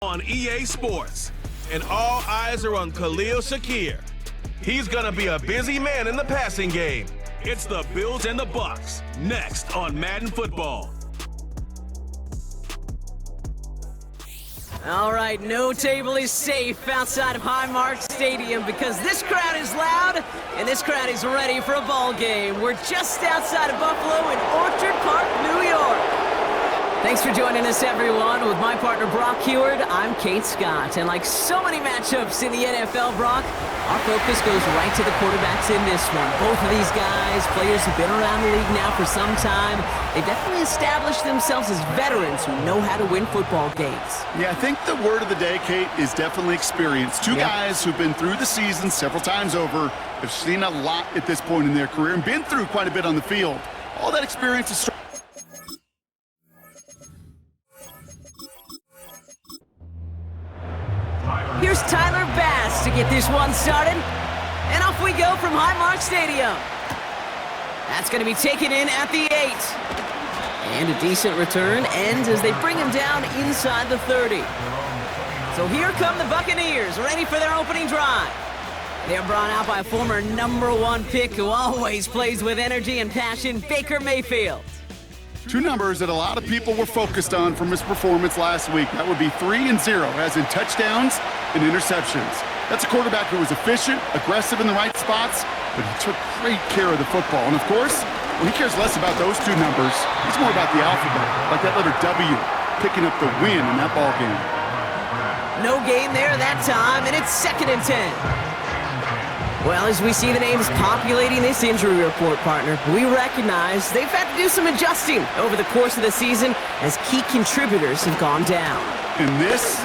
On EA Sports, and all eyes are on Khalil Shakir. He's gonna be a busy man in the passing game. It's the Bills and the Bucs, next on Madden Football. All right, no table is safe outside of Highmark Stadium because this crowd is loud and this crowd is ready for a ball game. We're just outside of Buffalo in Orchard Park, New York. Thanks for joining us, everyone. With my partner, Brock Heward, I'm Kate Scott. And like so many matchups in the NFL, Brock, our focus goes right to the quarterbacks in this one. Both of these guys, players who've been around the league now for some time, they've definitely established themselves as veterans who know how to win football games. Yeah, I think the word of the day, Kate, is definitely experience. Two guys who've been through the season several times over, have seen a lot at this point in their career, and been through quite a bit on the field. All that experience is... Here's Tyler Bass to get this one started. And off we go from Highmark Stadium. That's going to be taken in at the 8. And a decent return ends as they bring him down inside the 30. So here come the Buccaneers, ready for their opening drive. They're brought out by a former #1 pick who always plays with energy and passion, Baker Mayfield. Two numbers that a lot of people were focused on from his performance last week. That would be 3 and 0, as in touchdowns and interceptions. That's a quarterback who was efficient, aggressive in the right spots, but he took great care of the football. And of course, well, he cares less about those two numbers. He's more about the alphabet, like that letter W, picking up the win in that ball game. No gain there that time, and it's 2nd and 10. Well, as we see the names populating this injury report, partner, we recognize they've had to do some adjusting over the course of the season as key contributors have gone down. And this,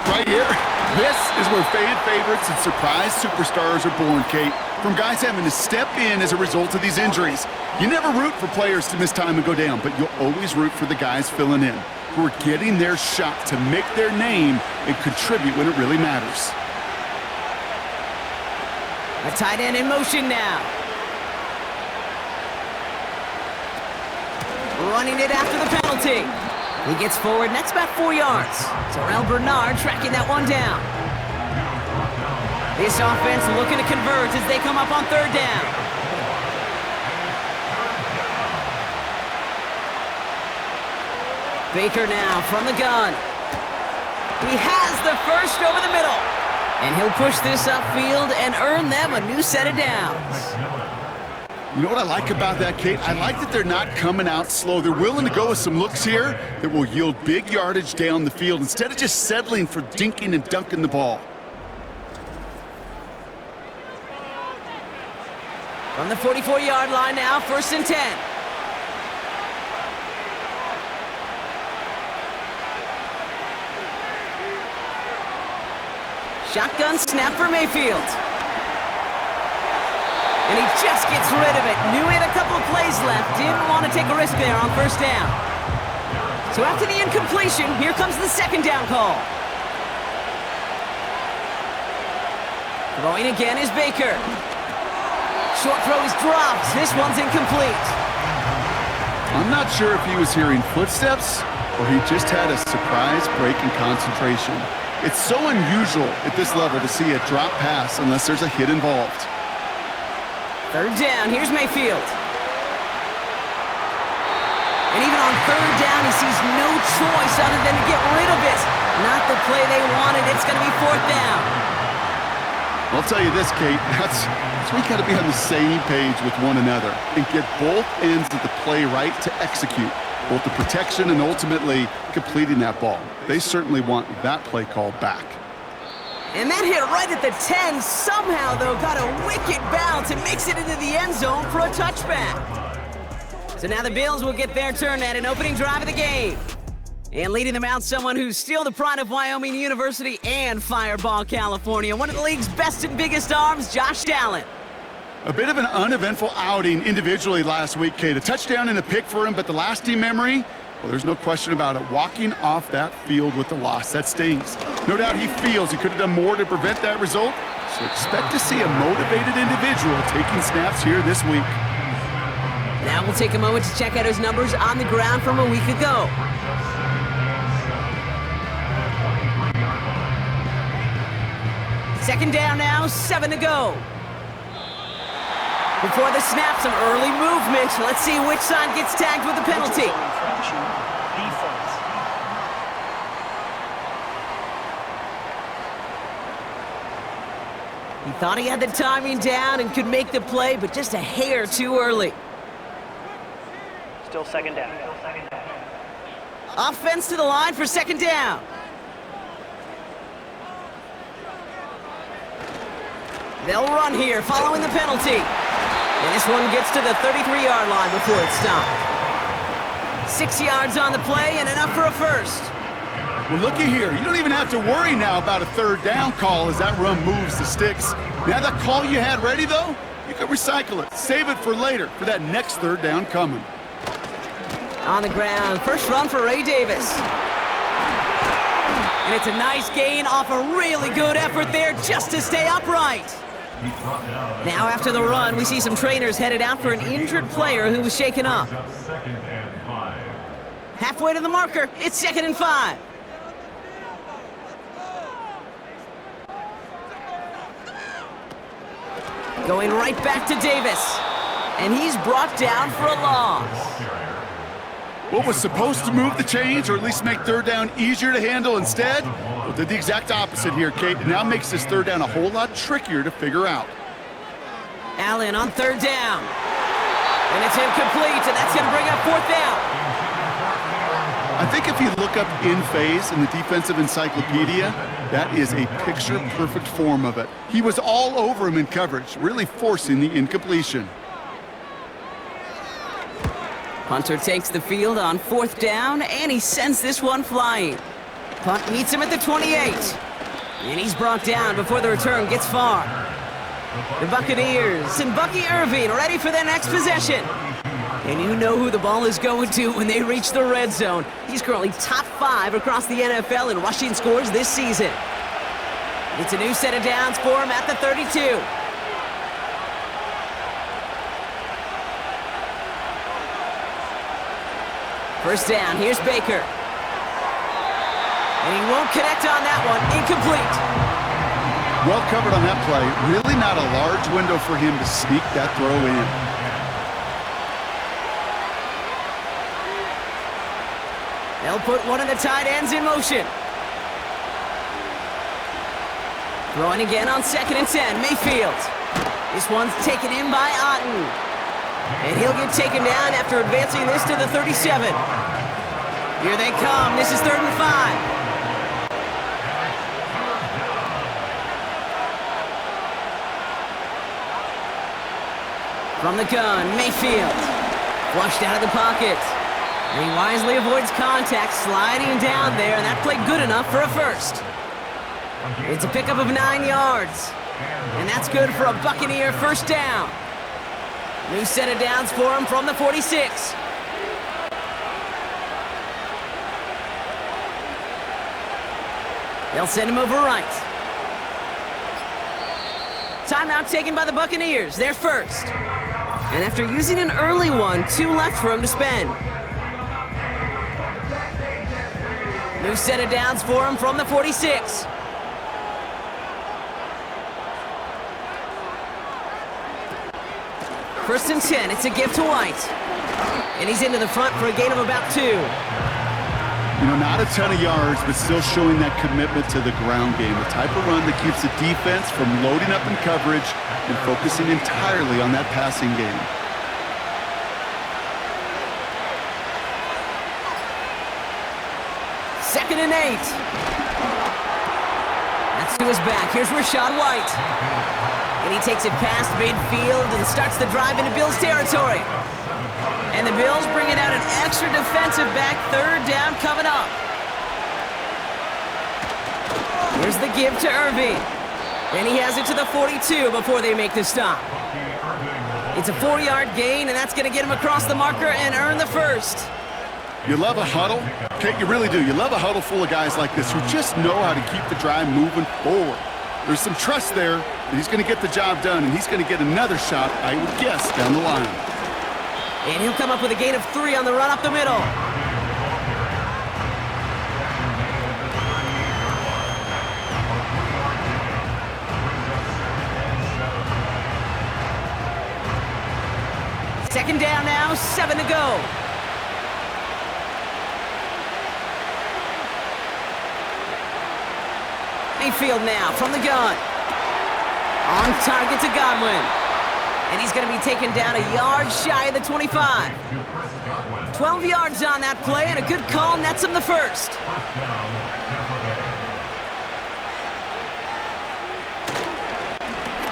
right here, this is where fan favorites and surprise superstars are born, Kate. From guys having to step in as a result of these injuries. You never root for players to miss time and go down, but you'll always root for the guys filling in, who are getting their shot to make their name and contribute when it really matters. A tight end in motion now. Running it after the penalty. He gets forward, and that's about 4 yards. Terrell Bernard tracking that one down. This offense looking to convert as they come up on 3rd down. Baker now from the gun. He has the first over the middle. And he'll push this upfield and earn them a new set of downs. You know what I like about that, Kate? I like that they're not coming out slow. They're willing to go with some looks here that will yield big yardage down the field instead of just settling for dinking and dunking the ball. From the 44-yard line now, 1st and 10. Shotgun snap for Mayfield. And he just gets rid of it. Knew he had a couple of plays left. Didn't want to take a risk there on 1st down. So after the incompletion, here comes the 2nd down call. Throwing again is Baker. Short throw is dropped. This one's incomplete. I'm not sure if he was hearing footsteps or he just had a surprise break in concentration. It's so unusual at this level to see a drop pass unless there's a hit involved. 3rd down, here's Mayfield. And even on 3rd down, he sees no choice other than to get rid of it. Not the play they wanted, it's going to be 4th down. I'll tell you this, Kate, that's we got to be on the same page with one another and get both ends of the play right to execute. Both the protection and ultimately completing that ball. They certainly want that play called back. And that hit right at the 10. Somehow, though, got a wicked bounce and makes it into the end zone for a touchback. So now the Bills will get their turn at an opening drive of the game. And leading them out, someone who's still the pride of Wyoming University and Fireball, California. One of the league's best and biggest arms, Josh Allen. A bit of an uneventful outing individually last week, Kate. A touchdown and a pick for him, but the lasting memory, well, there's no question about it. Walking off that field with the loss, that stings. No doubt he feels he could have done more to prevent that result, so expect to see a motivated individual taking snaps here this week. Now we'll take a moment to check out his numbers on the ground from a week ago. Second down now, 7 to go. Before the snap, some early movement. Let's see which side gets tagged with the penalty. He thought he had the timing down and could make the play, but just a hair too early. Still second down. Offense to the line for second down. They'll run here following the penalty. And this one gets to the 33-yard line before it's stopped. 6 yards on the play and enough for a first. Well, looky here. You don't even have to worry now about a third down call as that run moves the sticks. Now that call you had ready, though, you can recycle it. Save it for later, for that next third down coming. On the ground, first run for Ray Davis. And it's a nice gain off a really good effort there just to stay upright. Now after the run, we see some trainers headed out for an injured player who was shaken up. Halfway to the marker, it's 2nd and 5. Going right back to Davis. And he's brought down for a loss. What was supposed to move the chains, or at least make third down easier to handle instead, well, did the exact opposite here, Kate. It now makes this third down a whole lot trickier to figure out. Allen on third down. And it's incomplete, and that's going to bring up fourth down. I think if you look up in phase in the defensive encyclopedia, that is a picture-perfect form of it. He was all over him in coverage, really forcing the incompletion. Punter takes the field on fourth down, and he sends this one flying. Punt meets him at the 28. And he's brought down before the return gets far. The Buccaneers and Bucky Irving ready for their next possession. And you know who the ball is going to when they reach the red zone. He's currently top 5 across the NFL in rushing scores this season. It's a new set of downs for him at the 32. First down, here's Baker. And he won't connect on that one, incomplete. Well covered on that play. Really not a large window for him to sneak that throw in. They'll put one of the tight ends in motion. Throwing again on 2nd and 10, Mayfield. This one's taken in by Otten. And he'll get taken down after advancing this to the 37. Here they come. This is 3rd and 5. From the gun, Mayfield. Flushed out of the pocket. And he wisely avoids contact, sliding down there, and that played good enough for a first. It's a pickup of 9 yards. And that's good for a Buccaneer first down. New set of downs for him from the 46. They'll send him over right. Timeout taken by the Buccaneers, their first. And after using an early one, 2 left for him to spend. New set of downs for him from the 46. First and 10, it's a give to White. And he's into the front for a gain of about 2. You know, not a ton of yards, but still showing that commitment to the ground game. The type of run that keeps the defense from loading up in coverage and focusing entirely on that passing game. Second and 8. That's to his back. Here's Rachaad White. And he takes it past midfield and starts the drive into Bills territory. And the Bills bringing out an extra defensive back, 3rd down coming up. Here's the give to Irving. And he has it to the 42 before they make the stop. It's a 4-yard gain, and that's going to get him across the marker and earn the first. You love a huddle? Kate, you really do. You love a huddle full of guys like this who just know how to keep the drive moving forward. There's some trust there that he's going to get the job done, and he's going to get another shot, I would guess, down the line. And he'll come up with a gain of 3 on the run up the middle. Second down now, 7 to go. Mayfield now from the gun. On target to Godwin. And he's going to be taken down a yard shy of the 25. 12 yards on that play, and a good call nets him the first.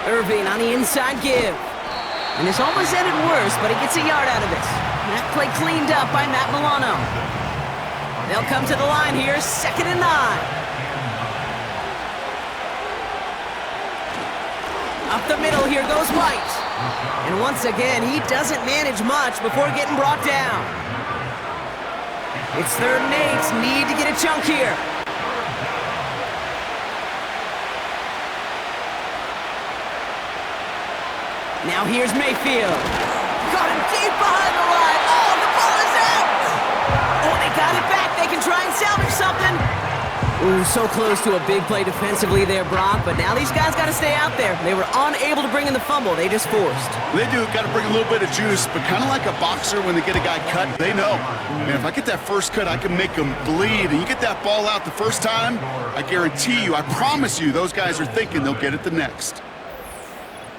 Irving on the inside give. And this almost ended worse, but he gets a yard out of it. And that play cleaned up by Matt Milano. They'll come to the line here, 2nd and 9. Up the middle, here goes White. And once again, he doesn't manage much before getting brought down. It's 3rd and 8, need to get a chunk here. Now here's Mayfield. Caught him deep behind the line. Oh, the ball is out! Oh, they got it back. They can try and salvage something. Ooh, so close to a big play defensively there, Brock, but now these guys got to stay out there. They were unable to bring in the fumble. They just forced. They do. Got to bring a little bit of juice, but kind of like a boxer when they get a guy cut, they know. Man, if I get that first cut, I can make him bleed. And you get that ball out the first time, I guarantee you, I promise you, those guys are thinking they'll get it the next.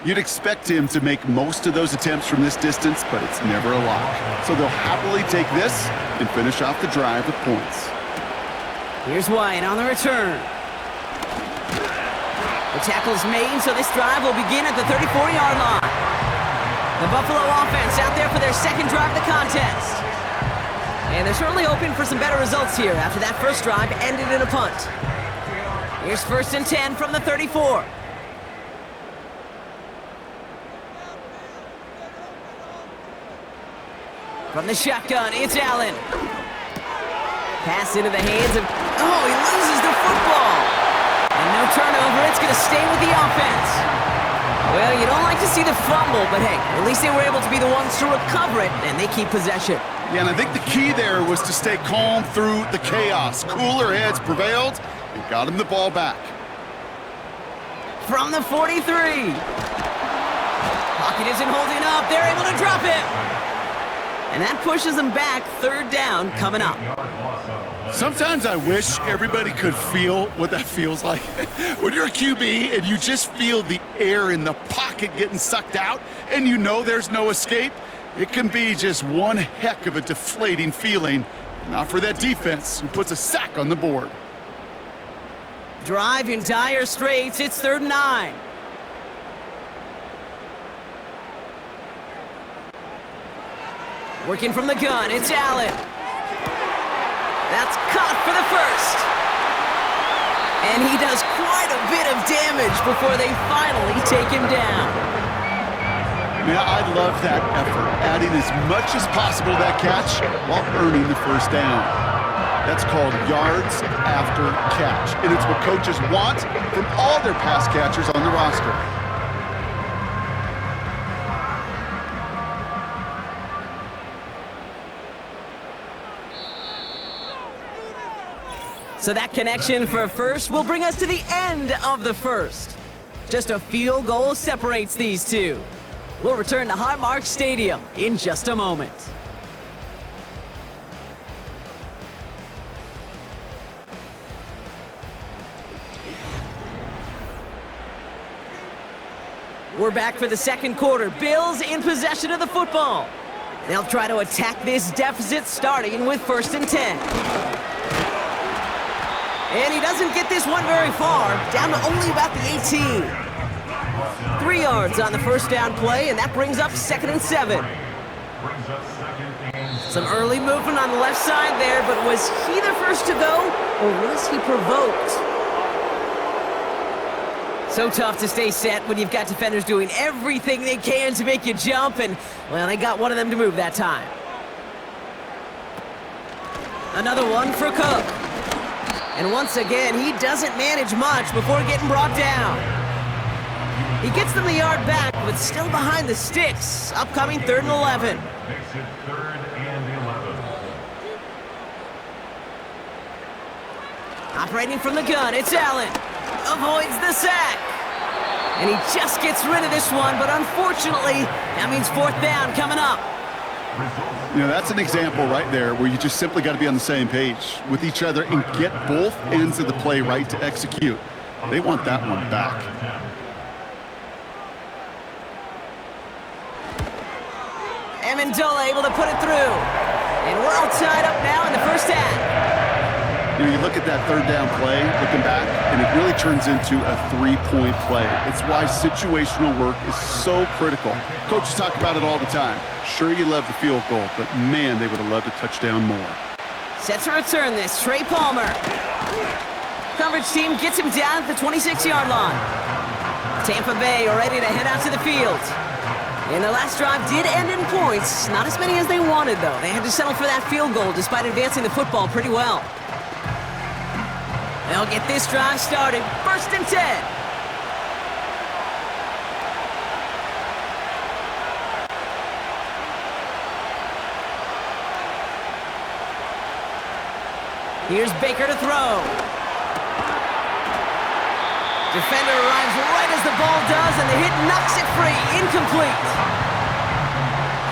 You'd expect him to make most of those attempts from this distance, but it's never a lock. So they'll happily take this and finish off the drive with points. Here's White on the return. The tackle's made, so this drive will begin at the 34-yard line. The Buffalo offense out there for their second drive of the contest. And they're certainly hoping for some better results here after that first drive ended in a punt. Here's 1st and 10 from the 34. From the shotgun, it's Allen. Pass into the hands of... Oh, he loses the football. And no turnover, it's going to stay with the offense. Well, you don't like to see the fumble, but hey, at least they were able to be the ones to recover it, and they keep possession. Yeah, and I think the key there was to stay calm through the chaos. Cooler heads prevailed and got him the ball back. From the 43. Pocket isn't holding up. They're able to drop it. And that pushes them back. 3rd down coming up. Sometimes I wish everybody could feel what that feels like. When you're a QB and you just feel the air in the pocket getting sucked out and you know there's no escape, it can be just one heck of a deflating feeling. Not for that defense who puts a sack on the board. Drive in dire straits. It's 3rd and 9. Working from the gun, it's Allen. That's caught for the first. And he does quite a bit of damage before they finally take him down. Man, I love that effort, adding as much as possible to that catch while earning the first down. That's called yards after catch, and it's what coaches want from all their pass catchers on the roster. So that connection for a first will bring us to the end of the first. Just a field goal separates these two. We'll return to Highmark Stadium in just a moment. We're back for the second quarter. Bills in possession of the football. They'll try to attack this deficit starting with 1st and 10. And he doesn't get this one very far, down to only about the 18. 3 yards on the first down play, and that brings up 2nd and 7. Some early movement on the left side there, but was he the first to go, or was he provoked? So tough to stay set when you've got defenders doing everything they can to make you jump, and, well, they got one of them to move that time. Another one for Cook. And once again, he doesn't manage much before getting brought down. He gets them the yard back, but still behind the sticks. Upcoming 3rd and 11. Makes it 3rd and 11. Operating from the gun, it's Allen. Avoids the sack. And he just gets rid of this one, but unfortunately, that means 4th down coming up. You know, that's an example right there where you just simply got to be on the same page with each other and get both ends of the play right to execute. They want that one back. Amendola able to put it through. And we're all tied up now in the first half. You know, you look at that third down play, looking back, and it really turns into a three-point play. It's why situational work is so critical. Coaches talk about it all the time. Sure, you love the field goal, but man, they would have loved a touchdown more. Set to return this, Trey Palmer. Coverage team gets him down at the 26-yard line. Tampa Bay are ready to head out to the field. And the last drive did end in points. Not as many as they wanted, though. They had to settle for that field goal despite advancing the football pretty well. They'll get this drive started. 1st and 10. Here's Baker to throw. Defender arrives right as the ball does, and the hit knocks it free. Incomplete.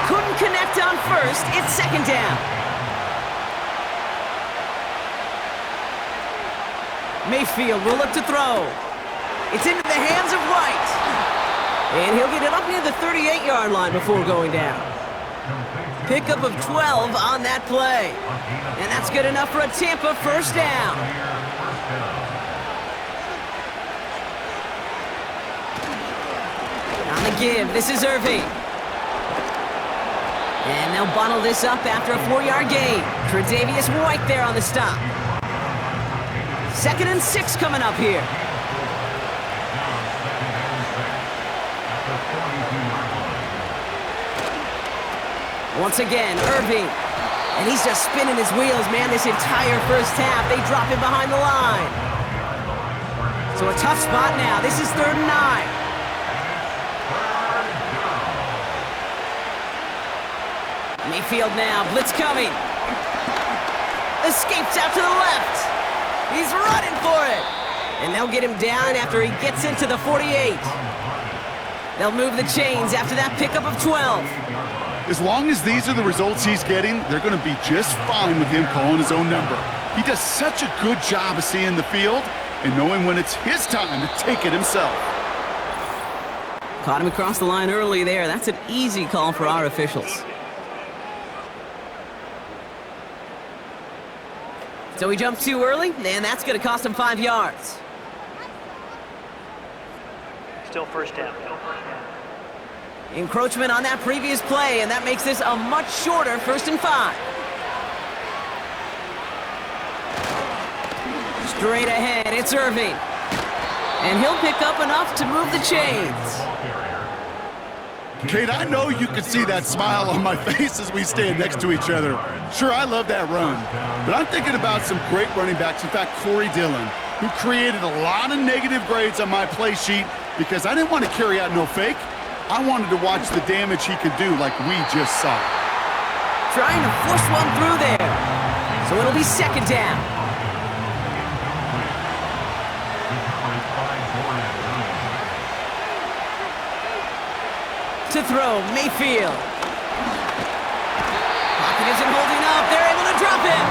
Couldn't connect on first. It's 2nd down. Mayfield will look to throw. It's into the hands of White. And he'll get it up near the 38-yard line before going down. Pickup of 12 on that play. And that's good enough for a Tampa 1st down. On the give, this is Irving. And they'll bottle this up after a 4-yard gain. Tre'Davious White there on the stop. 2nd and 6 coming up here. Once again, Irving. And he's just spinning his wheels, man, this entire first half. They drop him behind the line. So a tough spot now. This is 3rd and 9. Mayfield now, blitz coming. Escapes out to the left. He's running for it. And they'll get him down after he gets into the 48. They'll move the chains after that pickup of 12. As long as these are the results he's getting, they're going to be just fine with him calling his own number. He does such a good job of seeing the field and knowing when it's his time to take it himself. Caught him across the line early there. That's an easy call for our officials. So he jumped too early, and that's going to cost him 5 yards. Still 1st down. Encroachment on that previous play, and that makes this a much shorter 1st and 5. Straight ahead, it's Irving. And he'll pick up enough to move the chains. Kate, I know you can see that smile on my face as we stand next to each other. Sure, I love that run. But I'm thinking about some great running backs. In fact, Corey Dillon, who created a lot of negative grades on my play sheet because I didn't want to carry out no fake. I wanted to watch the damage he could do like we just saw. Trying to force one through there. So it'll be 2nd down. To throw, Mayfield. Pocket isn't holding up. They're able to drop him.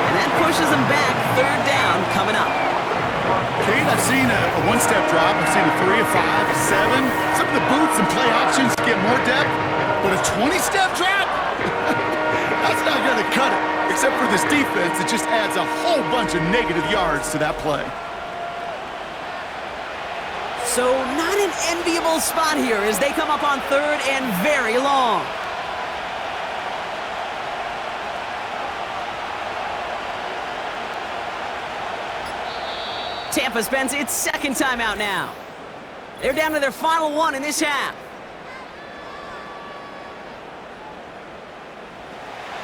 And that pushes them back. 3rd down coming up. Kate, I've seen a one-step drop. I've seen a 3, a 5, a 7. Some of the boots and play options get more depth. But a 20-step drop? That's not going to cut it. Except for this defense, it just adds a whole bunch of negative yards to that play. So not an enviable spot here as they come up on 3rd and very long. Tampa spends its 2nd timeout now. They're down to their final one in this half.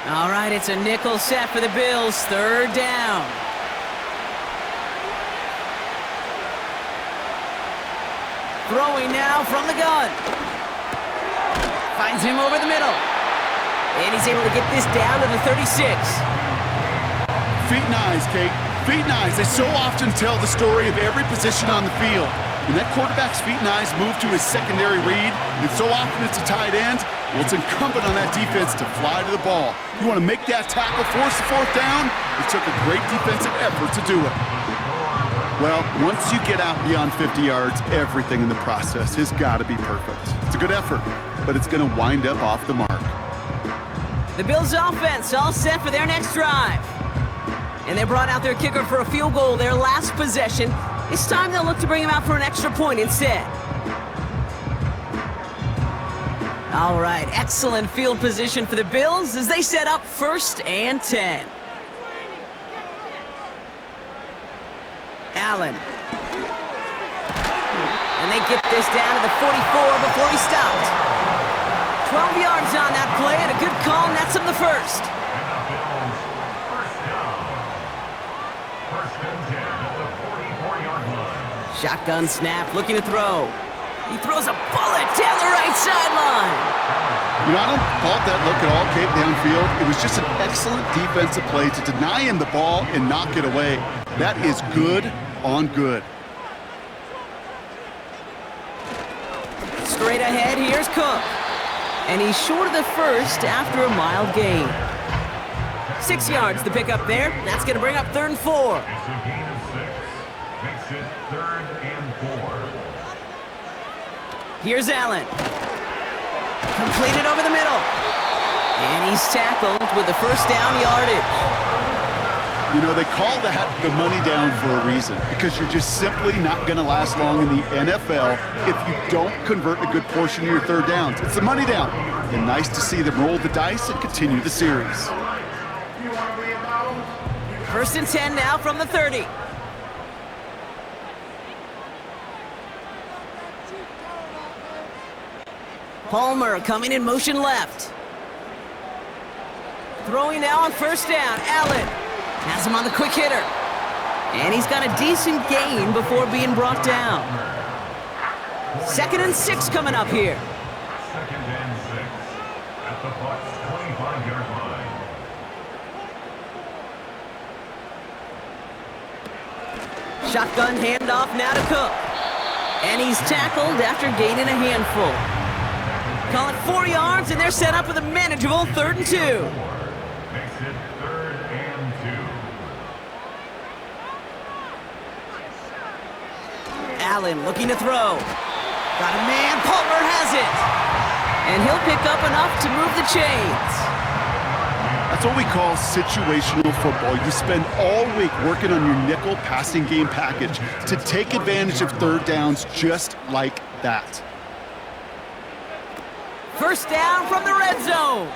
All right, it's a nickel set for the Bills. 3rd down. Throwing now from the gun. Finds him over the middle. And he's able to get this down to the 36. Feet and eyes, Kate. Feet and eyes, they so often tell the story of every position on the field. When that quarterback's feet and eyes move to his secondary read, and so often it's a tight end, well, it's incumbent on that defense to fly to the ball. You want to make that tackle, force the fourth down? It took a great defensive effort to do it. Well, once you get out beyond 50 yards, everything in the process has got to be perfect. It's a good effort, but it's going to wind up off the mark. The Bills' offense all set for their next drive. And they brought out their kicker for a field goal their last possession. This time they'll look to bring him out for an extra point instead. All right, excellent field position for the Bills as they set up 1st and 10. Allen. And they get this down to the 44 before he stopped. 12 yards on that play and a good call nets him the first. Shotgun snap, looking to throw. He throws a bullet down the right sideline. You know, I don't fault that look at all, Cape, downfield. It was just an excellent defensive play to deny him the ball and knock it away. That is good on good. Straight ahead, here's Cook. And he's short of the first after a mild gain. 6 yards to pick up there. That's going to bring up 3rd and 4. It's a gain of 6. Makes it 3rd and 4. Here's Allen. Completed over the middle. And he's tackled with the first down yardage. You know, they call that the money down for a reason, because you're just simply not going to last long in the NFL if you don't convert a good portion of your 3rd downs. It's the money down. And nice to see them roll the dice and continue the series. 1st and 10 now from the 30. Palmer coming in motion left. Throwing now on 1st down. Allen has him on the quick hitter. And he's got a decent gain before being brought down. 2nd and 6 coming up here. 2nd and 6 at the Bucs 25-yard line. Shotgun handoff now to Cook. And he's tackled after gaining a handful. Call it 4 yards, and they're set up with a manageable 3rd and 2. Makes it 3rd and 2. Allen looking to throw. Got a man, Palmer has it. And he'll pick up enough to move the chains. That's what we call situational football. You spend all week working on your nickel passing game package to take advantage of 3rd downs just like that. 1st down from the red zone.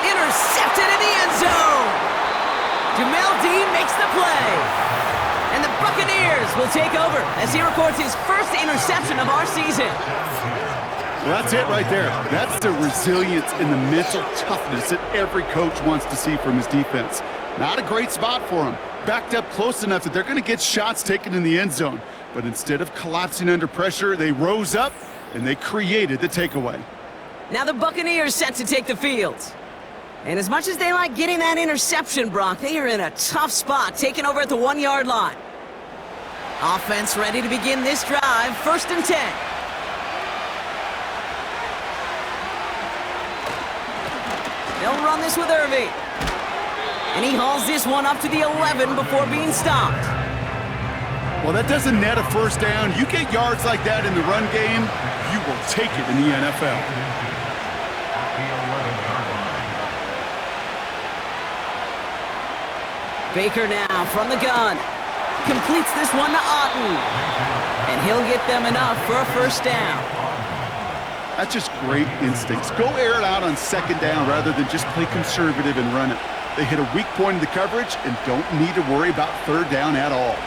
Intercepted in the end zone. Jamel Dean makes the play. And the Buccaneers will take over as he records his 1st interception of our season. Well, that's it right there. That's the resilience and the mental toughness that every coach wants to see from his defense. Not a great spot for him. Backed up close enough that they're going to get shots taken in the end zone. But instead of collapsing under pressure, they rose up and they created the takeaway. Now the Buccaneers set to take the field. And as much as they like getting that interception, Brock, they are in a tough spot, taking over at the 1-yard line. Offense ready to begin this drive, 1st and 10. They'll run this with Irving. And he hauls this one up to the 11 before being stopped. Well, that doesn't net a 1st down. You get yards like that in the run game, you will take it in the NFL. Baker now from the gun. Completes this one to Otten. And he'll get them enough for a 1st down. That's just great instincts. Go air it out on 2nd down rather than just play conservative and run it. They hit a weak point in the coverage and don't need to worry about 3rd down at all.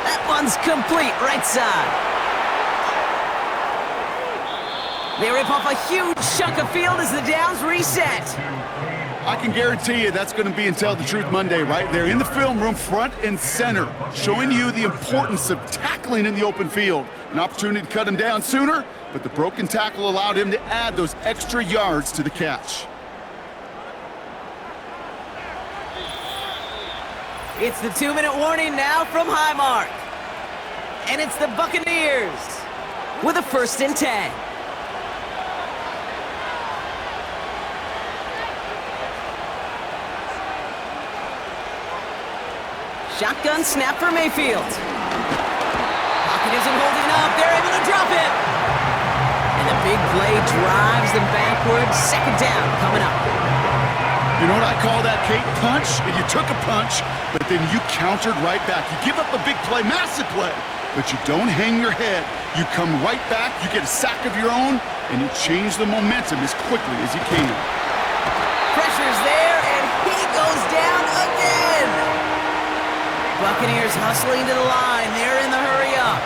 That one's complete, right side. They rip off a huge chunk of field as the downs reset. I can guarantee you that's going to be in Tell the Truth Monday right there in the film room, front and center, showing you the importance of tackling in the open field. An opportunity to cut him down sooner, but the broken tackle allowed him to add those extra yards to the catch. It's the 2-minute warning now from Highmark. And it's the Buccaneers with a 1st and 10. Shotgun snap for Mayfield. Pocket isn't holding up. They're able to drop it. And the big play drives them backwards. 2nd down coming up. You know what I call that, Kate? Punch, and you took a punch, but then you countered right back. You give up a big play, massive play, but you don't hang your head. You come right back, you get a sack of your own, and you change the momentum as quickly as you can. Pressure's there, and he goes down again. Buccaneers hustling to the line. They're in the hurry up.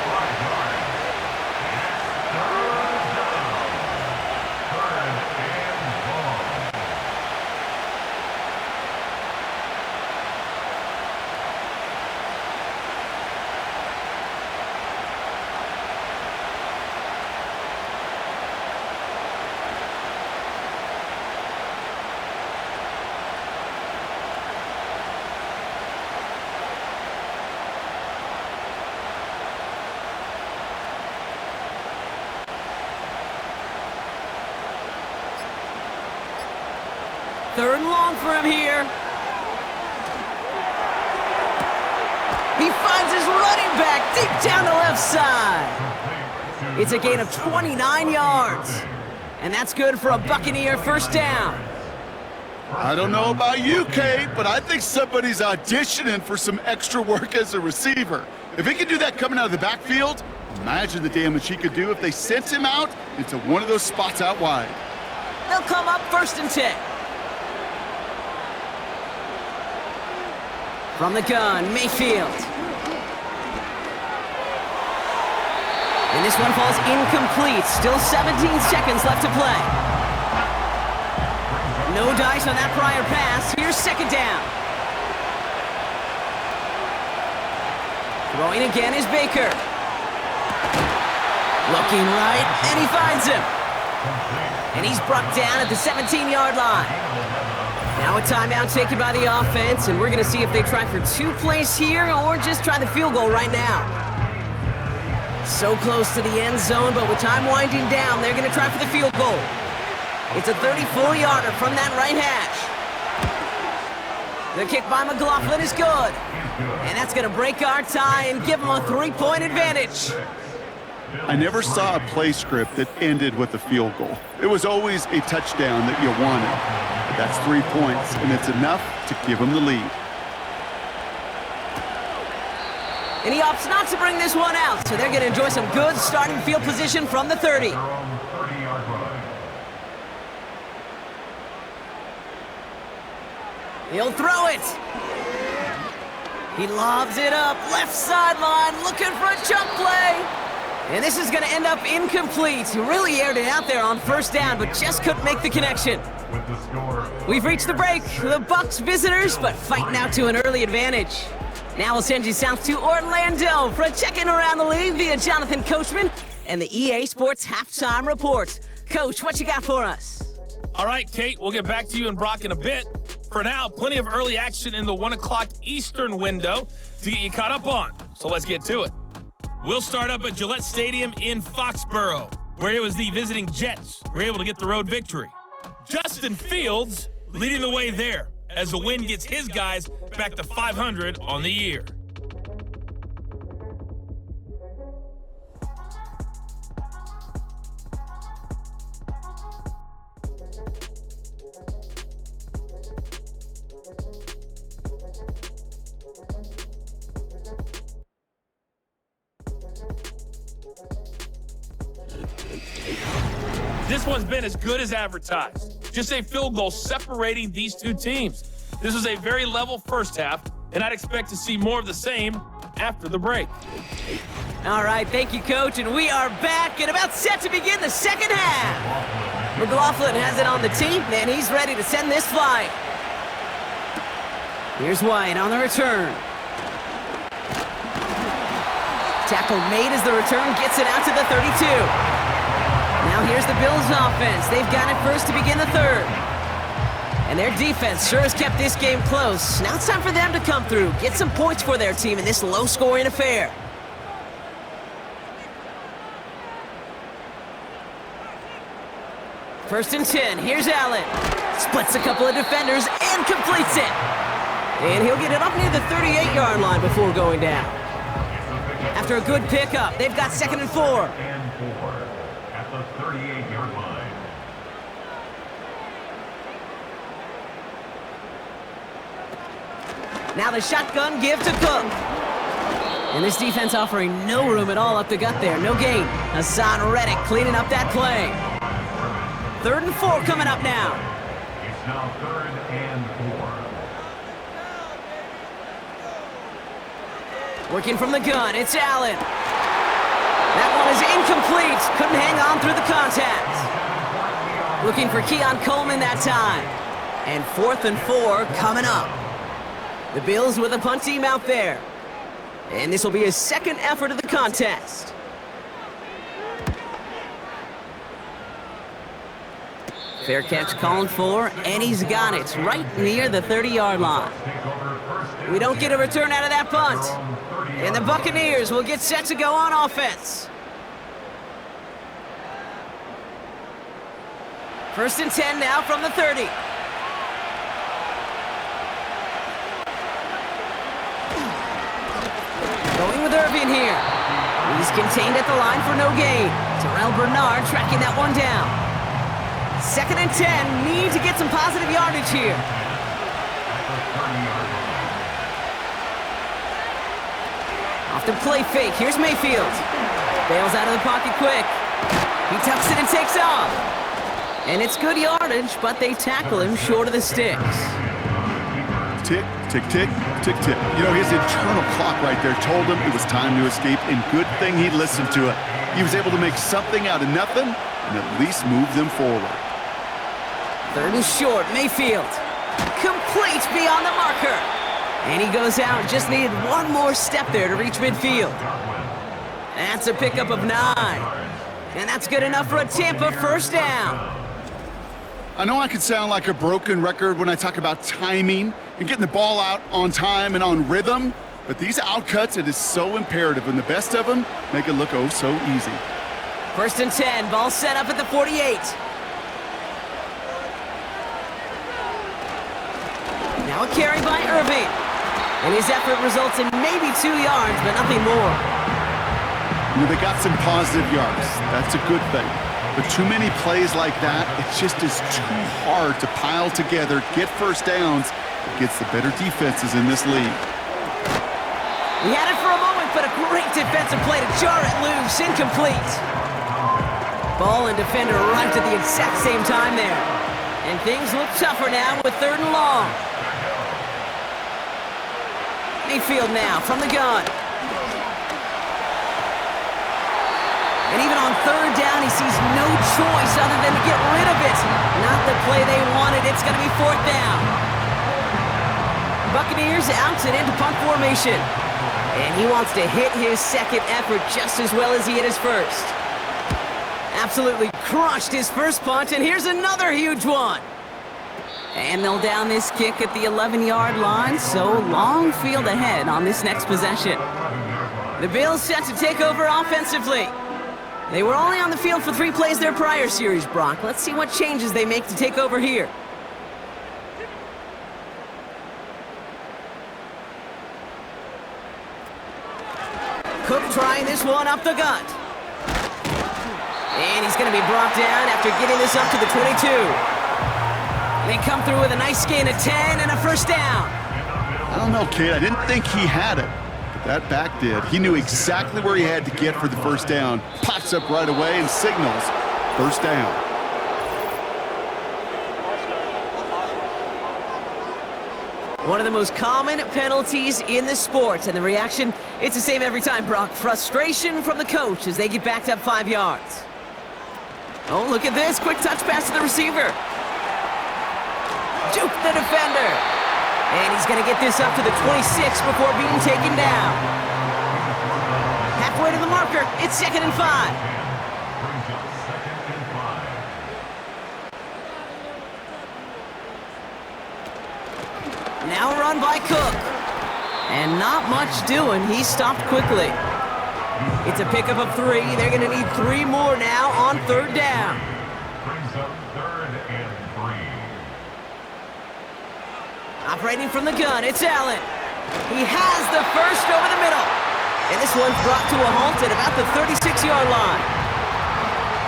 Third and long for him here. He finds his running back deep down the left side. It's a gain of 29 yards. And that's good for a Buccaneer 1st down. I don't know about you, Kate, but I think somebody's auditioning for some extra work as a receiver. If he could do that coming out of the backfield, imagine the damage he could do if they sent him out into one of those spots out wide. They'll come up 1st and 10. From the gun, Mayfield. And this one falls incomplete. Still 17 seconds left to play. No dice on that prior pass. Here's 2nd down. Throwing again is Baker. Looking right, and he finds him. And he's brought down at the 17-yard line. Now a timeout taken by the offense, and we're going to see if they try for 2 plays here or just try the field goal right now. So close to the end zone, but with time winding down, they're going to try for the field goal. It's a 34-yarder from that right hash. The kick by McLaughlin is good. And that's going to break our tie and give them a 3-point advantage. I never saw a play script that ended with a field goal. It was always a touchdown that you wanted. That's 3 points, and it's enough to give them the lead. And he opts not to bring this one out, so they're going to enjoy some good starting field position from the 30. He'll throw it. He lobs it up, left sideline, looking for a jump play. And this is going to end up incomplete. He really aired it out there on 1st down, but just couldn't make the connection. We've reached the break. The Bucs visitors, but fighting out to an early advantage. Now we'll send you south to Orlando for a check-in around the league via Jonathan Coachman and the EA Sports Halftime Report. Coach, what you got for us? All right, Kate, we'll get back to you and Brock in a bit. For now, plenty of early action in the 1 o'clock Eastern window to get you caught up on. So let's get to it. We'll start up at Gillette Stadium in Foxborough, where it was the visiting Jets who were able to get the road victory. Justin Fields leading the way there as the win gets his guys back to 500 on the year. This one's been as good as advertised. Just a field goal separating these two teams. This was a very level first half, and I'd expect to see more of the same after the break. All right, thank you, Coach, and we are back and about set to begin the 2nd half. McLaughlin has it on the tee, and he's ready to send this flying. Here's White on the return. Tackle made as the return gets it out to the 32. Now here's the Bills offense. They've got it first to begin the 3rd. And their defense sure has kept this game close. Now it's time for them to come through, get some points for their team in this low-scoring affair. First and 10, here's Allen. Splits a couple of defenders and completes it. And he'll get it up near the 38-yard line before going down. After a good pickup, they've got 2nd and 4. And 4 at the 38-yard line. Now the shotgun give to Cook. And this defense offering no room at all up the gut there. No gain. Hassan Reddick cleaning up that play. 3rd and 4 coming up now. It's now 3rd and 4. Working from the gun, it's Allen. That one is incomplete. Couldn't hang on through the contact. Looking for Keon Coleman that time. And 4th and 4 coming up. The Bills with a punt team out there. And this will be his 2nd effort of the contest. Fair catch called for, and he's got it right near the 30-yard line. We don't get a return out of that punt. And the Buccaneers will get set to go on offense. 1st and 10 now from the 30. Going with Irving here. He's contained at the line for no gain. Terrell Bernard tracking that one down. 2nd and 10, need to get some positive yardage here. Off the play fake, here's Mayfield. Bails out of the pocket quick. He tucks it and takes off. And it's good yardage, but they tackle him short of the sticks. Tick, tick, tick, tick, tick. You know, his internal clock right there told him it was time to escape, and good thing he listened to it. He was able to make something out of nothing and at least move them forward. 3rd and short, Mayfield. Complete beyond the marker. And he goes out, just needed one more step there to reach midfield. That's a pickup of 9. And that's good enough for a Tampa 1st down. I know I can sound like a broken record when I talk about timing and getting the ball out on time and on rhythm, but these outcuts, it is so imperative, and the best of them make it look oh so easy. 1st and 10, ball set up at the 48. Now a carry by Irving. And his effort results in maybe 2 yards, but nothing more. You know, they got some positive yards. That's a good thing. But too many plays like that, it just is too hard to pile together, get 1st downs against the better defenses in this league. He had it for a moment, but a great defensive play to jar it loose, incomplete. Ball and defender arrived at the exact same time there. And things look tougher now with 3rd and long. Mayfield now from the gun. And even on 3rd down, he sees no choice other than to get rid of it. Not the play they wanted. It's going to be 4th down. Buccaneers out and into punt formation. And he wants to hit his 2nd effort just as well as he hit his 1st. Absolutely crushed his 1st punt, and here's another huge one. And they'll down this kick at the 11-yard line, so long field ahead on this next possession. The Bills set to take over offensively. They were only on the field for 3 plays their prior series, Brock. Let's see what changes they make to take over here. Cook trying this one up the gut. And he's going to be brought down after getting this up to the 22. They come through with a nice gain of 10 and a 1st down. I don't know, kid. I didn't think he had it, but that back did. He knew exactly where he had to get for the 1st down. Pops up right away and signals 1st down. One of the most common penalties in the sport, and the reaction, it's the same every time, Brock. Frustration from the coach as they get backed up 5 yards. Oh, look at this. Quick touch pass to the receiver. Juke the defender. And he's going to get this up to the 26 before being taken down. Halfway to the marker. It's 2nd and 5. run by Cook. And not much doing. He stopped quickly. It's a pickup of 3. They're going to need 3 more now on 3rd down. Brings up 3rd and 3. Operating from the gun, it's Allen. He has the first over the middle. And this one's brought to a halt at about the 36-yard line.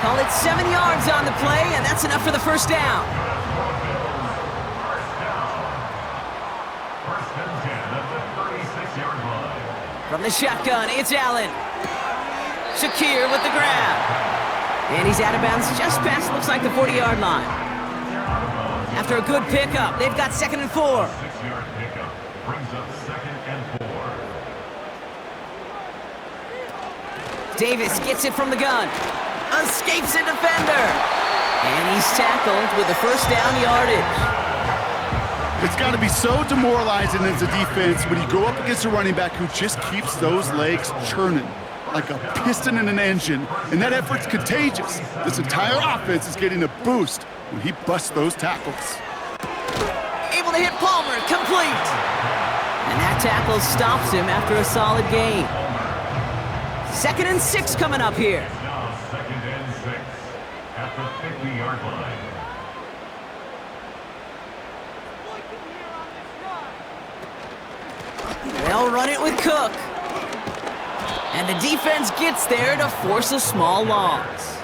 Call it 7 yards on the play, and that's enough for the first down. First and 10 at the 36-yard line. From the shotgun, it's Allen. Shakir with the grab. And he's out of bounds just past, looks like, the 40-yard line. After a good pickup, they've got 2nd and 4. 6-yard pickup brings up 2nd and 4. Davis gets it from the gun. Escapes a defender. And he's tackled with the first down yardage. It's got to be so demoralizing as a defense when you go up against a running back who just keeps those legs churning like a piston in an engine, and that effort's contagious. This entire offense is getting a boost when he busts those tackles. Able to hit Palmer, complete. And that tackle stops him after a solid gain. 2nd and 6 coming up here. Now 2nd and 6 at the 50-yard line. They'll run it with Cook. And the defense gets there to force a small loss.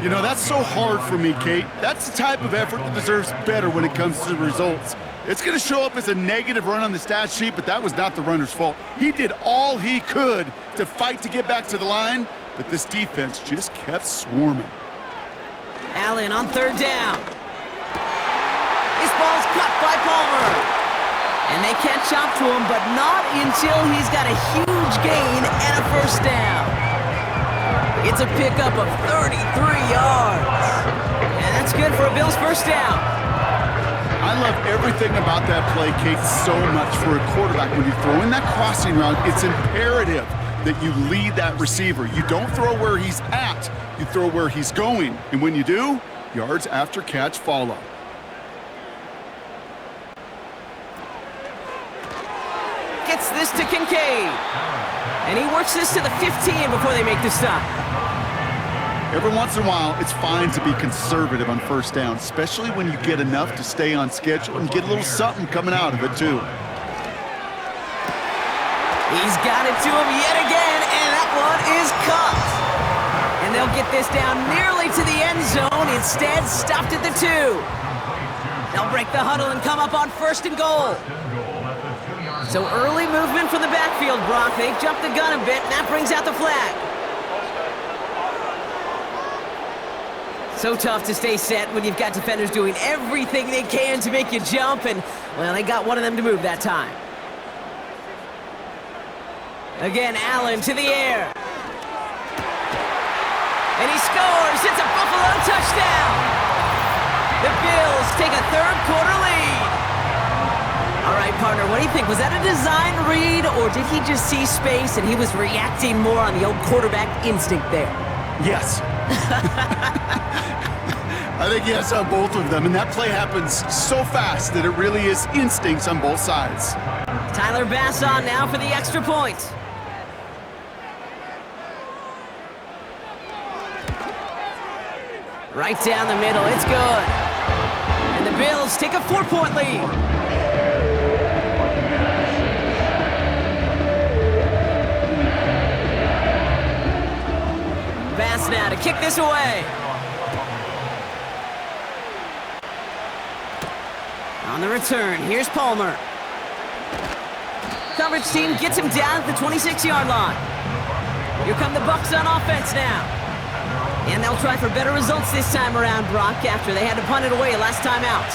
You know, that's so hard for me, Kate. That's the type of effort that deserves better when it comes to the results. It's going to show up as a negative run on the stat sheet, but that was not the runner's fault. He did all he could to fight to get back to the line, but this defense just kept swarming. Allen on 3rd down. This ball's cut by Palmer. And they catch up to him, but not until he's got a huge gain and a first down. It's a pickup of 33 yards. And that's good for a Bills first down. I love everything about that play, Kate, so much for a quarterback. When you throw in that crossing route, it's imperative that you lead that receiver. You don't throw where he's at, you throw where he's going. And when you do, yards after catch follow. Gets this to Kincaid. And he works this to the 15 before they make the stop. Every once in a while, it's fine to be conservative on first down, especially when you get enough to stay on schedule and get a little something coming out of it, too. He's got it to him yet again, and that one is caught. And they'll get this down nearly to the end zone. Instead, stopped at the 2. They'll break the huddle and come up on 1st and goal. So early movement from the backfield, Brock. They've jumped the gun a bit, and that brings out the flag. So tough to stay set when you've got defenders doing everything they can to make you jump, and, well, they got one of them to move that time. Again, Allen to the air. And he scores. It's a Buffalo touchdown. The Bills take a 3rd quarter lead. All right, partner, what do you think? Was that a design read, or did he just see space and he was reacting more on the old quarterback instinct there? Yes. I think yes on both of them, and that play happens so fast that it really is instincts on both sides. Tyler Bass on now for the extra point. Right down the middle, it's good. And the Bills take a 4-point lead. Bass now to kick this away. On the return, here's Palmer. Coverage team gets him down at the 26-yard line. Here come the Bucs on offense now. And they'll try for better results this time around, Brock, after they had to punt it away last time out.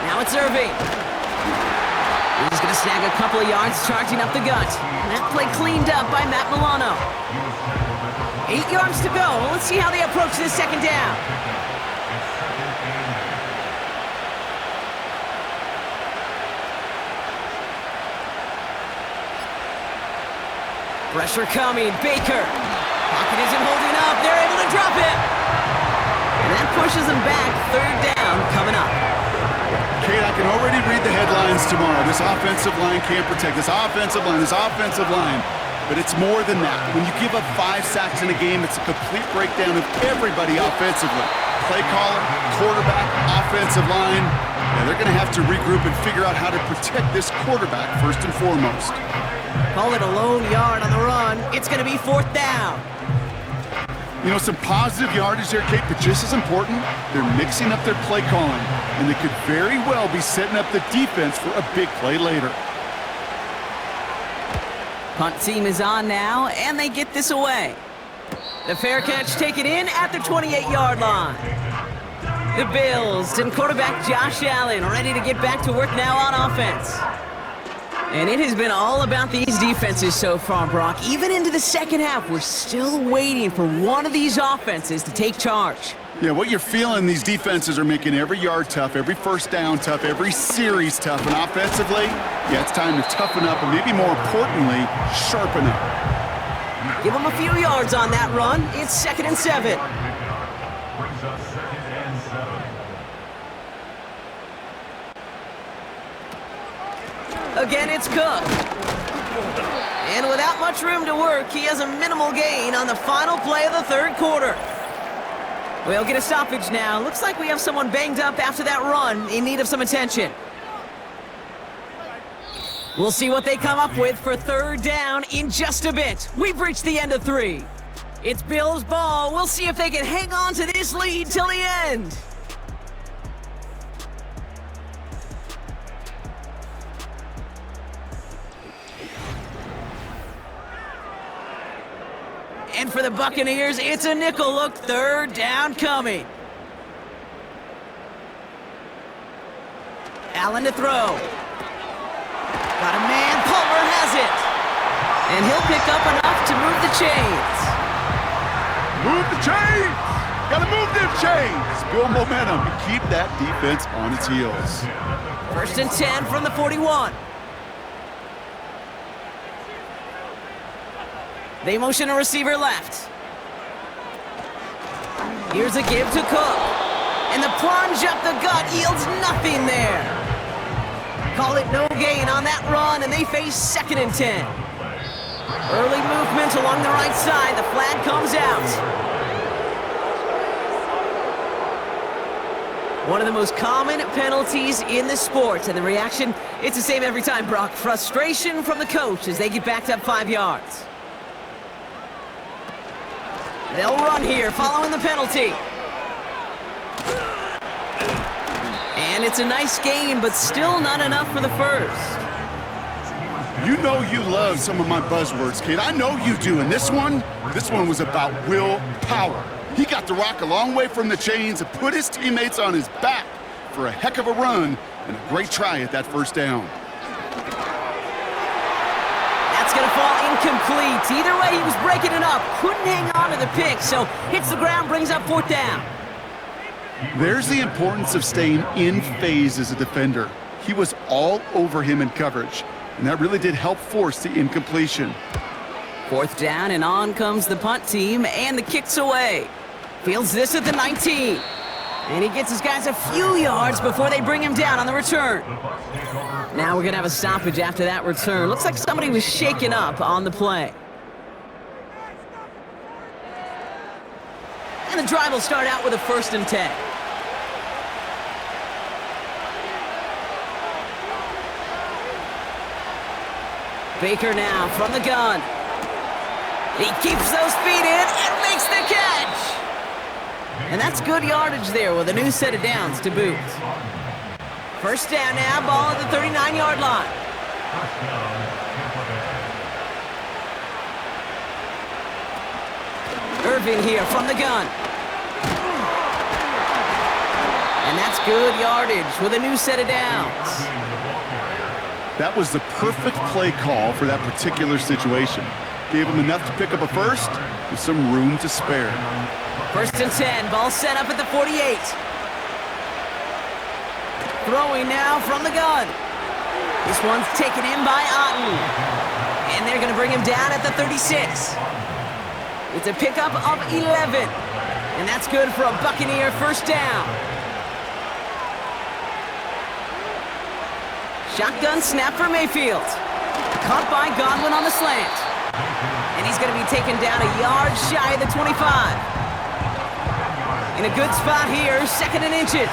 Now it's Irving. He's going to snag a couple of yards, charging up the gut. And that play cleaned up by Matt Milano. 8 yards to go. Let's see how they approach this 2nd down. Pressure coming. Baker. Pocket isn't holding up. They're able to drop it. And that pushes them back. Third down coming up. Kate, I can already read the headlines tomorrow. This offensive line can't protect. This offensive line. But it's more than that. When you give up 5 sacks in a game, it's a complete breakdown of everybody offensively. Play caller, quarterback, offensive line. Yeah, they're going to have to regroup and figure out how to protect this quarterback first and foremost. Call it a lone yard on the run. It's going to be 4th down. You know, some positive yardage there, Kate, but just as important, they're mixing up their play calling, and they could very well be setting up the defense for a big play later. Punt team is on now, and they get this away. The fair catch taken in at the 28-yard line. The Bills and quarterback Josh Allen ready to get back to work now on offense. And it has been all about these defenses so far, Brock. Even into the second half, we're still waiting for one of these offenses to take charge. Yeah, what you're feeling, these defenses are making every yard tough, every first down tough, every series tough. And offensively, yeah, it's time to toughen up and maybe more importantly, sharpen up. Give them a few yards on that run. It's 2nd and 7. Brings up 2nd and 7. Again, it's Cook. And without much room to work, he has a minimal gain on the final play of the third quarter. We'll get a stoppage now. Looks like we have someone banged up after that run in need of some attention. We'll see what they come up with for third down in just a bit. We've reached the end of 3. It's Bills ball. We'll see if they can hang on to this lead till the end. And for the Buccaneers, it's a nickel look. Third down coming. Allen to throw. Got a man. Palmer has it. And he'll pick up enough to move the chains. Move the chains! Gotta move them chains! Build momentum and keep that defense on its heels. 1st and 10 from the 41. They motion a receiver left. Here's a give to Cook. And the plunge up the gut yields nothing there. Call it no gain on that run, and they face 2nd and 10. Early movement along the right side. The flag comes out. One of the most common penalties in the sport, and the reaction, it's the same every time, Brock. Frustration from the coach as they get backed up 5 yards. They'll run here following the penalty. And it's a nice game, but still not enough for the first. You know you love some of my buzzwords, kid. I know you do. And this one was about willpower. He got the rock a long way from the chains and put his teammates on his back for a heck of a run and a great try at that first down. That's going to fall incomplete. Either way, he was breaking it up. Couldn't hang on to the pick, so hits the ground, brings up 4th down. There's the importance of staying in phase as a defender. He was all over him in coverage, and that really did help force the incompletion. 4th down, and on comes the punt team, and the kick's away. Fields this at the 19. And he gets his guys a few yards before they bring him down on the return. Now we're going to have a stoppage after that return. Looks like somebody was shaken up on the play. And the drive will start out with a 1st and 10. Baker now from the gun. He keeps those feet in and makes the catch. And that's good yardage there with a new set of downs to boot. 1st down now, ball at the 39-yard line. Irving here from the gun. And that's good yardage with a new set of downs. That was the perfect play call for that particular situation. Gave him enough to pick up a first with some room to spare. 1st and 10, ball set up at the 48. Throwing now from the gun. This one's taken in by Otten. And they're going to bring him down at the 36. It's a pickup of 11. And that's good for a Buccaneer first down. Shotgun snap for Mayfield. Caught by Godwin on the slant. And he's going to be taken down a yard shy of the 25. In a good spot here, 2nd and inches.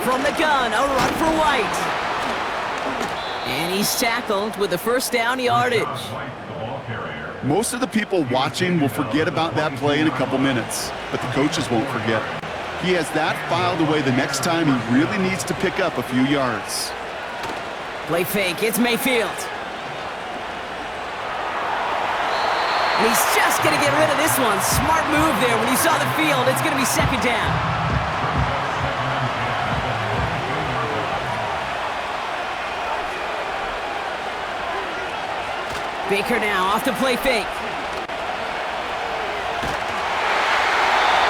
From the gun, a run for White. And he's tackled with the first down yardage. Most of the people watching will forget about that play in a couple minutes, but the coaches won't forget. He has that filed away the next time he really needs to pick up a few yards. Play fake, it's Mayfield. And he's just going to get rid of this one. Smart move there when he saw the field. It's going to be 2nd down. Baker now off to play fake.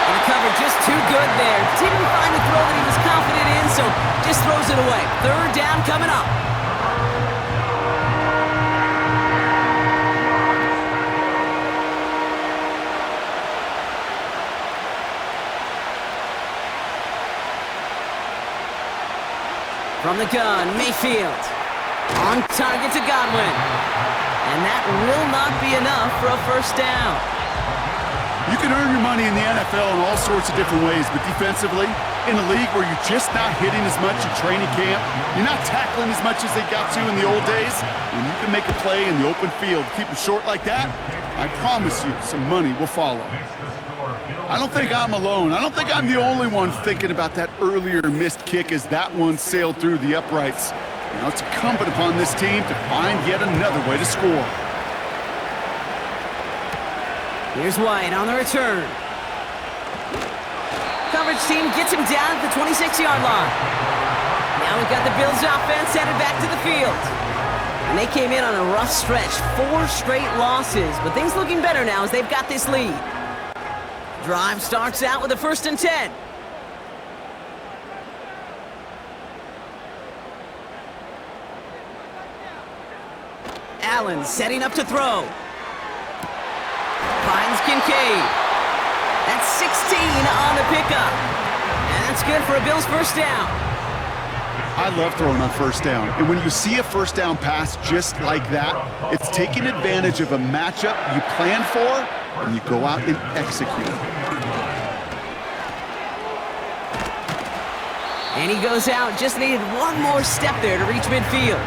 And the cover just too good there. Didn't find the throw that he was confident in, so just throws it away. 3rd down coming up. From the gun, Mayfield. On target to Godwin. And that will not be enough for a first down. You can earn your money in the NFL in all sorts of different ways, but defensively, in a league where you're just not hitting as much in training camp, you're not tackling as much as they got to in the old days, when you can make a play in the open field, keep it short like that, I promise you some money will follow. I don't think I'm alone. I don't think I'm the only one thinking about that earlier missed kick as that one sailed through the uprights. Now it's incumbent upon this team to find yet another way to score. Here's White on the return. Coverage team gets him down at the 26-yard line. Now we've got the Bills offense headed back to the field. And they came in on a rough stretch, 4 straight losses, but things looking better now as they've got this lead. Drive starts out with a 1st and 10. Allen setting up to throw. Finds Kincaid. That's 16 on the pickup. And that's good for a Bills first down. I love throwing on first down. And when you see a first down pass just like that, it's taking advantage of a matchup you plan for, and you go out and execute. And he goes out. Just needed one more step there to reach midfield.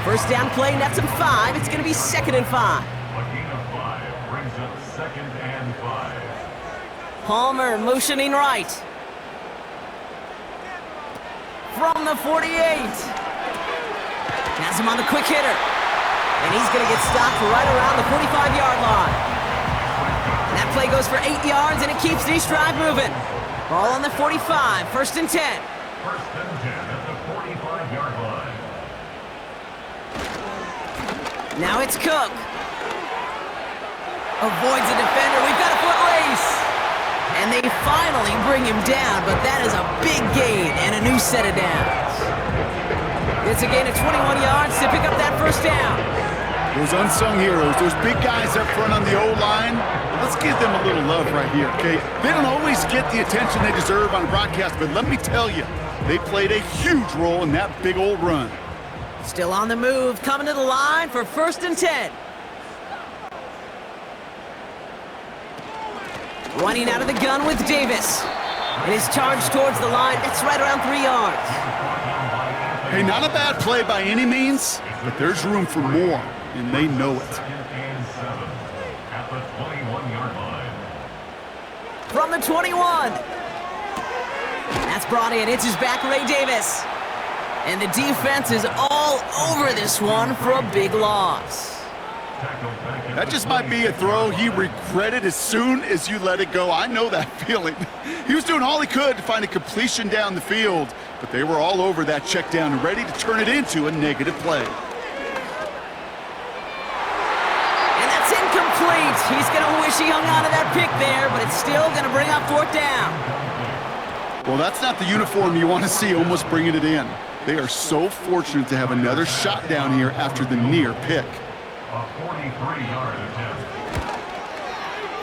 First down play, nets him 5. It's going to be 2nd and 5. A gain of 5 brings up 2nd and 5. Palmer motioning right. From the 48. Has him on the quick hitter. And he's going to get stopped right around the 45-yard line. And that play goes for 8 yards, and it keeps this drive moving. Ball on the 45, 1st and 10. 1st and 10 at the 45-yard line. Now it's Cook. Avoids a defender. We've got a foot race. And they finally bring him down, but that is a big gain and a new set of downs. It's a gain of 21 yards to pick up that first down. Those unsung heroes, those big guys up front on the O-line, let's give them a little love right here, okay? They don't always get the attention they deserve on a broadcast, but let me tell you, they played a huge role in that big old run. Still on the move, coming to the line for 1st and 10. Running out of the gun with Davis. And his charge towards the line, it's right around 3 yards. Hey, not a bad play by any means, but there's room for more, and they know it. 2nd and 7 at the 21-yard line. From the 21. That's brought in, it's his back, Ray Davis. And the defense is all over this one for a big loss. That just might be a throw he regretted as soon as you let it go. I know that feeling. He was doing all he could to find a completion down the field, but they were all over that check down and ready to turn it into a negative play. And that's incomplete. He's going to wish he hung on to that pick there, but it's still going to bring up 4th down. Well, that's not the uniform you want to see almost bringing it in. They are so fortunate to have another shot down here after the near pick. A 43-yard attempt.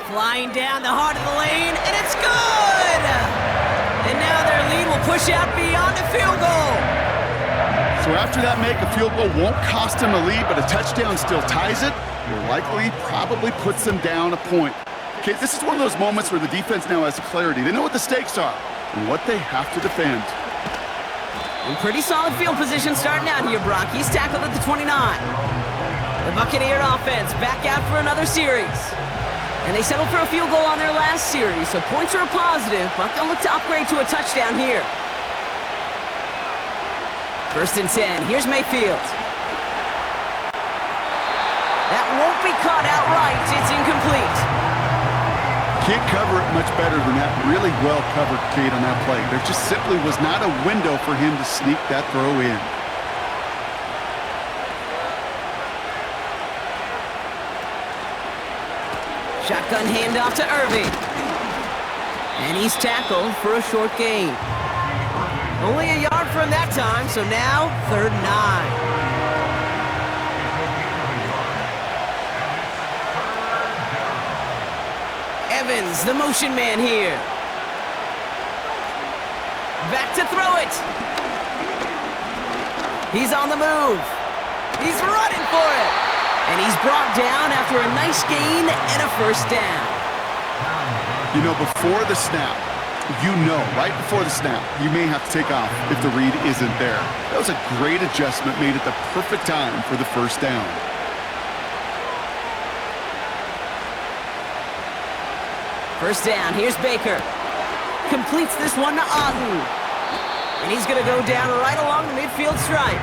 Flying down the heart of the lane, and it's good! And now their lead will push out beyond the field goal. So after that make, a field goal won't cost them a lead, but a touchdown still ties it. More likely, probably puts them down a point. Okay, this is one of those moments where the defense now has clarity. They know what the stakes are and what they have to defend. In pretty solid field position starting out here, Brock. He's tackled at the 29. The Buccaneer offense back out for another series. And they settled for a field goal on their last series, so points are a positive, but they'll look to upgrade to a touchdown here. 1st and 10. Here's Mayfield. That won't be caught outright. It's incomplete. Can't cover it much better than that. Really well covered, Kate, on that play. There just simply was not a window for him to sneak that throw in. Shotgun handoff to Irving. And he's tackled for a short gain. Only a yard from that time, so now 3rd and 9. Evans, the motion man here. Back to throw it. He's on the move. He's running for it. And he's brought down after a nice gain and a 1st down. You know, before the snap, right before the snap, you may have to take off if the read isn't there. That was a great adjustment made at the perfect time for the 1st down. First down, here's Baker. Completes this one to Ahu. And he's going to go down right along the midfield stripe.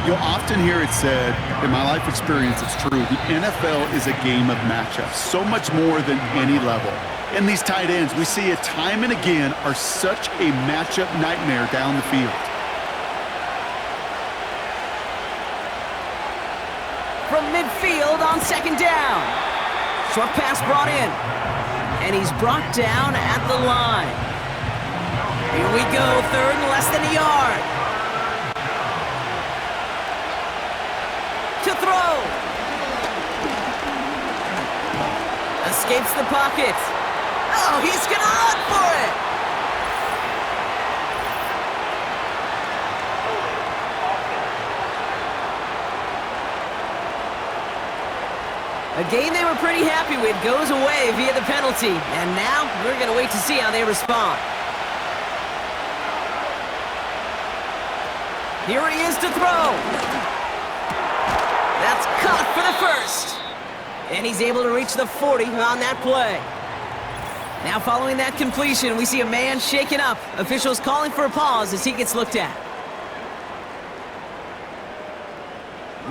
You'll often hear it said, in my life experience, it's true, the NFL is a game of matchups, so much more than any level. And these tight ends, we see it time and again, are such a matchup nightmare down the field. From midfield on 2nd down. Short pass brought in. And he's brought down at the line. Here we go, 3rd and less than a yard. To throw. Escapes the pocket. Oh, he's going to run for it. A game they were pretty happy with goes away via the penalty. And now we're going to wait to see how they respond. Here he is to throw. That's caught for the 1st. And he's able to reach the 40 on that play. Now following that completion, we see a man shaken up. Officials calling for a pause as he gets looked at.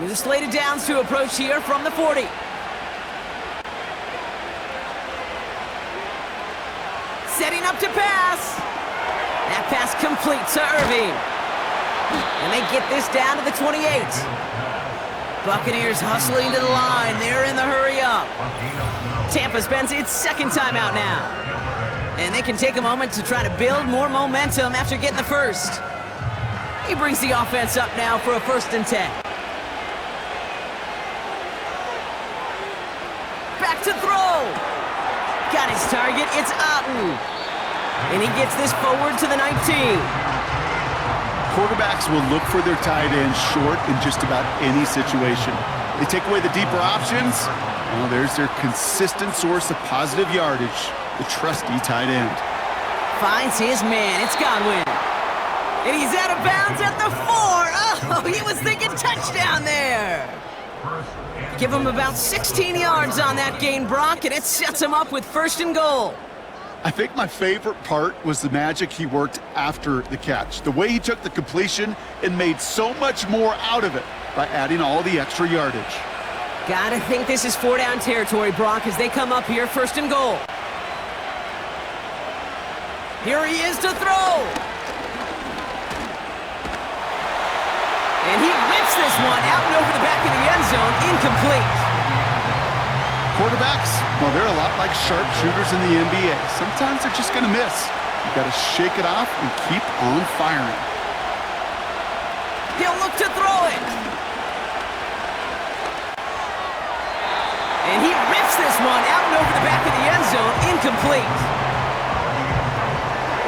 New slated downs to approach here from the 40. Setting up to pass. That pass complete to Irving. And they get this down to the 28. Buccaneers hustling to the line. They're in the hurry up. Tampa spends its 2nd timeout now. And they can take a moment to try to build more momentum after getting the 1st. He brings the offense up now for a 1st and 10. Back to throw. Got his target. It's Ahu. And he gets this forward to the 19. Quarterbacks will look for their tight end short in just about any situation. They take away the deeper options. Well, there's their consistent source of positive yardage, the trusty tight end. Finds his man. It's Godwin. And he's out of bounds at the 4. Oh, he was thinking touchdown there. Give him about 16 yards on that gain, Brock, and it sets him up with 1st and goal. I think my favorite part was the magic he worked after the catch. The way he took the completion and made so much more out of it by adding all the extra yardage. Gotta think this is 4-down territory, Brock, as they come up here 1st and goal. Here he is to throw. And he whips this one out and over the back of the end zone, incomplete. Quarterbacks, well, they're a lot like sharpshooters in the NBA. Sometimes they're just going to miss. You've got to shake it off and keep on firing. He'll look to throw it. And he rips this one out and over the back of the end zone. Incomplete.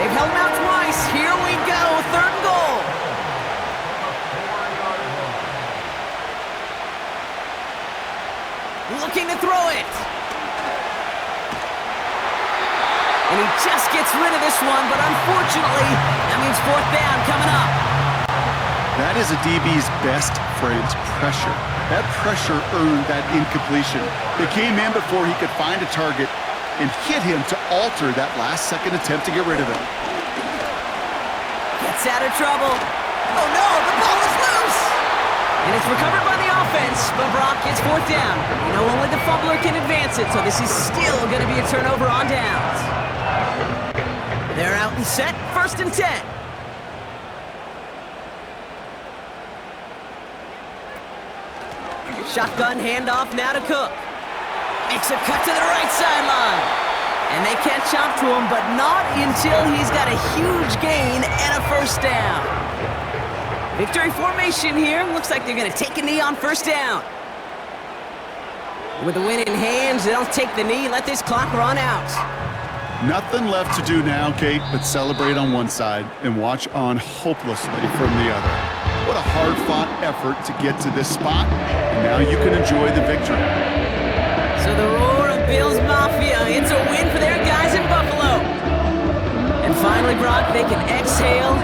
They've held him out twice. Here we go. Third and goal. Looking to throw it. And he just gets rid of this one, but unfortunately, that means fourth down coming up. That is a DB's best friend, pressure. That pressure earned that incompletion. They came in before he could find a target and hit him to alter that last-second attempt to get rid of him. Gets out of trouble. Oh no, the ball is loose! And it's recovered by the offense, but Brock gets fourth down. You know, only the fumbler can advance it, so this is still going to be a turnover on downs. They're out and set, 1st and 10. Shotgun handoff now to Cook. Makes a cut to the right sideline. And they can't chop to him, but not until he's got a huge gain and a first down. Victory formation here. Looks like they're going to take a knee on first down. With the win in hands, they'll take the knee, let this clock run out. Nothing left to do now, Kate, but celebrate on one side and watch on hopelessly from the other. What a hard-fought effort to get to this spot, and now you can enjoy the victory. So the roar of Bills Mafia, it's a win for their guys in Buffalo. And finally, Brock, they can exhale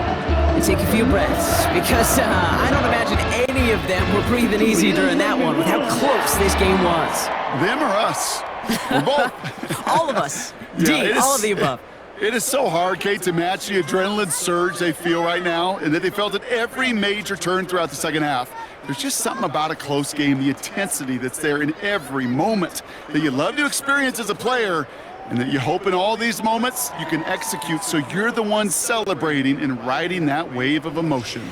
and take a few breaths, because I don't imagine any of them were breathing easy during that one with how close this game was. Them or us? We're both. All of us. Yeah, D, all of the above. It is so hard, Kate, to match the adrenaline surge they feel right now and that they felt at every major turn throughout the second half. There's just something about a close game, the intensity that's there in every moment that you love to experience as a player, and that you hope in all these moments you can execute so you're the one celebrating and riding that wave of emotion.